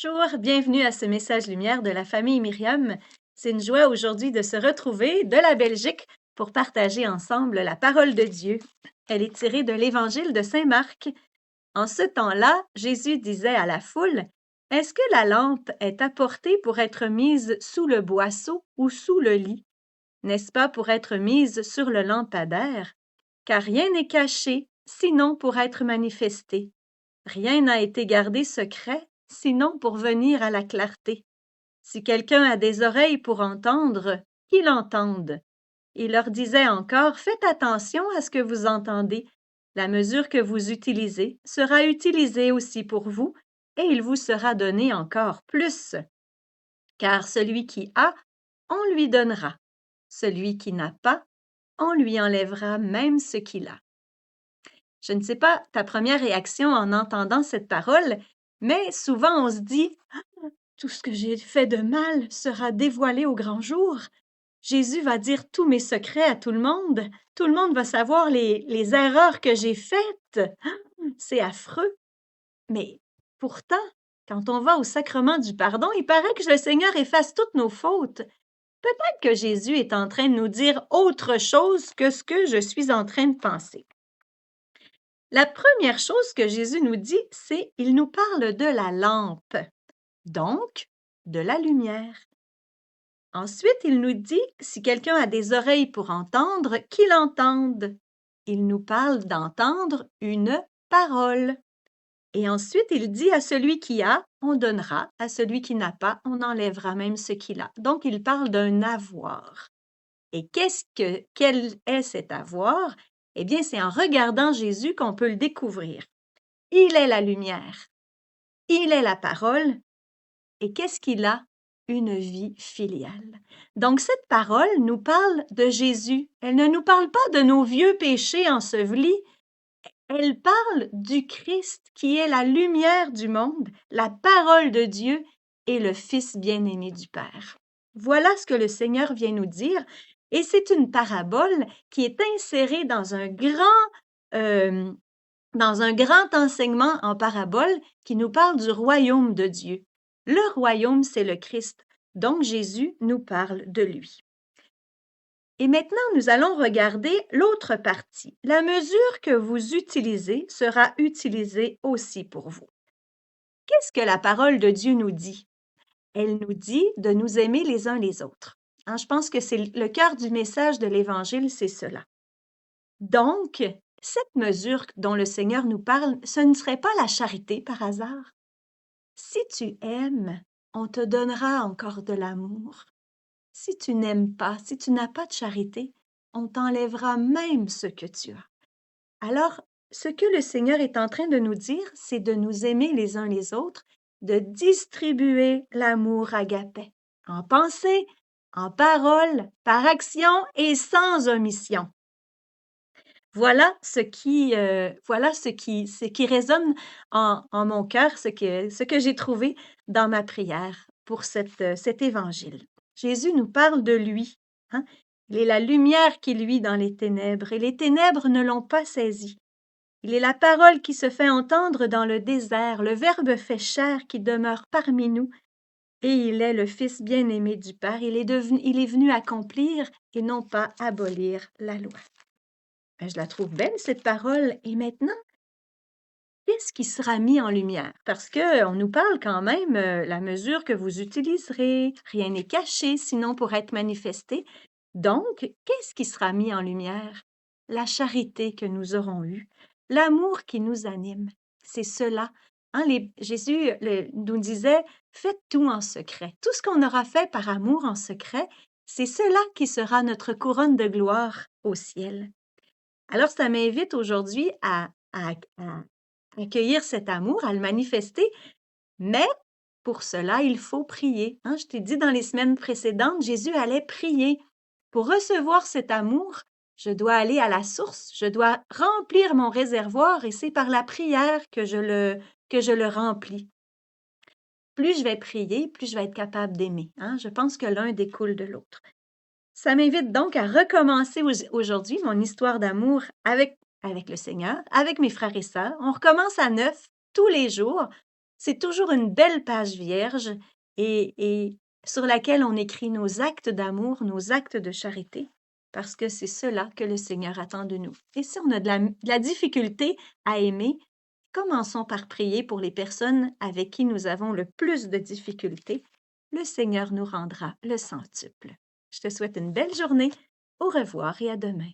Bonjour, bienvenue à ce message lumière de la famille Myriam. C'est une joie aujourd'hui de se retrouver de la Belgique pour partager ensemble la parole de Dieu. Elle est tirée de l'Évangile de Saint Marc. En ce temps-là, Jésus disait à la foule, Est-ce que la lampe est apportée pour être mise sous le boisseau ou sous le lit? N'est-ce pas pour être mise sur le lampadaire? Car rien n'est caché, sinon pour être manifesté. Rien n'a été gardé secret, sinon pour venir à la clarté. Si quelqu'un a des oreilles pour entendre, qu'il entende. Il leur disait encore, faites attention à ce que vous entendez. La mesure que vous utilisez sera utilisée aussi pour vous, et il vous sera donné encore plus. Car celui qui a, on lui donnera. Celui qui n'a pas, on lui enlèvera même ce qu'il a. Je ne sais pas ta première réaction en entendant cette parole, mais souvent on se dit tout ce que j'ai fait de mal sera dévoilé au grand jour. Jésus va dire tous mes secrets à tout le monde. Tout le monde va savoir les erreurs que j'ai faites. C'est affreux. Mais pourtant, quand on va au sacrement du pardon, il paraît que le Seigneur efface toutes nos fautes. Peut-être que Jésus est en train de nous dire autre chose que ce que je suis en train de penser. La première chose que Jésus nous dit, c'est il nous parle de la lampe, donc de la lumière. Ensuite, il nous dit, si quelqu'un a des oreilles pour entendre, qu'il entende. Il nous parle d'entendre une parole. Et ensuite, il dit à celui qui a, on donnera, à celui qui n'a pas, on enlèvera même ce qu'il a. Donc, il parle d'un avoir. Et quel est cet avoir? Eh bien, c'est en regardant Jésus qu'on peut le découvrir. Il est la lumière. Il est la parole. Et qu'est-ce qu'il a? Une vie filiale. Donc, cette parole nous parle de Jésus. Elle ne nous parle pas de nos vieux péchés ensevelis. Elle parle du Christ qui est la lumière du monde, la parole de Dieu et le Fils bien-aimé du Père. Voilà ce que le Seigneur vient nous dire. Et c'est une parabole qui est insérée dans un grand enseignement en parabole qui nous parle du royaume de Dieu. Le royaume, c'est le Christ. Donc, Jésus nous parle de lui. Et maintenant, nous allons regarder l'autre partie. La mesure que vous utilisez sera utilisée aussi pour vous. Qu'est-ce que la parole de Dieu nous dit? Elle nous dit de nous aimer les uns les autres. Je pense que c'est le cœur du message de l'Évangile, c'est cela. Donc, cette mesure dont le Seigneur nous parle, ce ne serait pas la charité par hasard. Si tu aimes, on te donnera encore de l'amour. Si tu n'aimes pas, si tu n'as pas de charité, on t'enlèvera même ce que tu as. Alors, ce que le Seigneur est en train de nous dire, c'est de nous aimer les uns les autres, de distribuer l'amour agapé, en pensée, en parole, par action et sans omission. Voilà ce qui résonne en mon cœur, ce que j'ai trouvé dans ma prière pour cet évangile. Jésus nous parle de lui. Il est la lumière qui luit dans les ténèbres, et les ténèbres ne l'ont pas saisi. Il est la parole qui se fait entendre dans le désert, le Verbe fait chair qui demeure parmi nous, et il est le Fils bien-aimé du Père. Il est venu accomplir et non pas abolir la loi. Je la trouve belle, cette parole. Et maintenant, qu'est-ce qui sera mis en lumière? Parce qu'on nous parle quand même, la mesure que vous utiliserez, rien n'est caché, sinon pour être manifesté. Donc, qu'est-ce qui sera mis en lumière? La charité que nous aurons eue, l'amour qui nous anime. C'est cela. Jésus nous disait, faites tout en secret. Tout ce qu'on aura fait par amour en secret, c'est cela qui sera notre couronne de gloire au ciel. Alors, ça m'invite aujourd'hui à accueillir cet amour, à le manifester, mais pour cela, il faut prier. Je t'ai dit dans les semaines précédentes, Jésus allait prier. Pour recevoir cet amour, je dois aller à la source, je dois remplir mon réservoir et c'est par la prière que je le remplis. Plus je vais prier, plus je vais être capable d'aimer. Je pense que l'un découle de l'autre. Ça m'invite donc à recommencer aujourd'hui mon histoire d'amour avec le Seigneur, avec mes frères et sœurs. On recommence à neuf tous les jours. c'est toujours une belle page vierge et sur laquelle on écrit nos actes d'amour, nos actes de charité, parce que c'est cela que le Seigneur attend de nous. Et si on a de la difficulté à aimer, commençons par prier pour les personnes avec qui nous avons le plus de difficultés. Le Seigneur nous rendra le centuple. Je te souhaite une belle journée. Au revoir et à demain.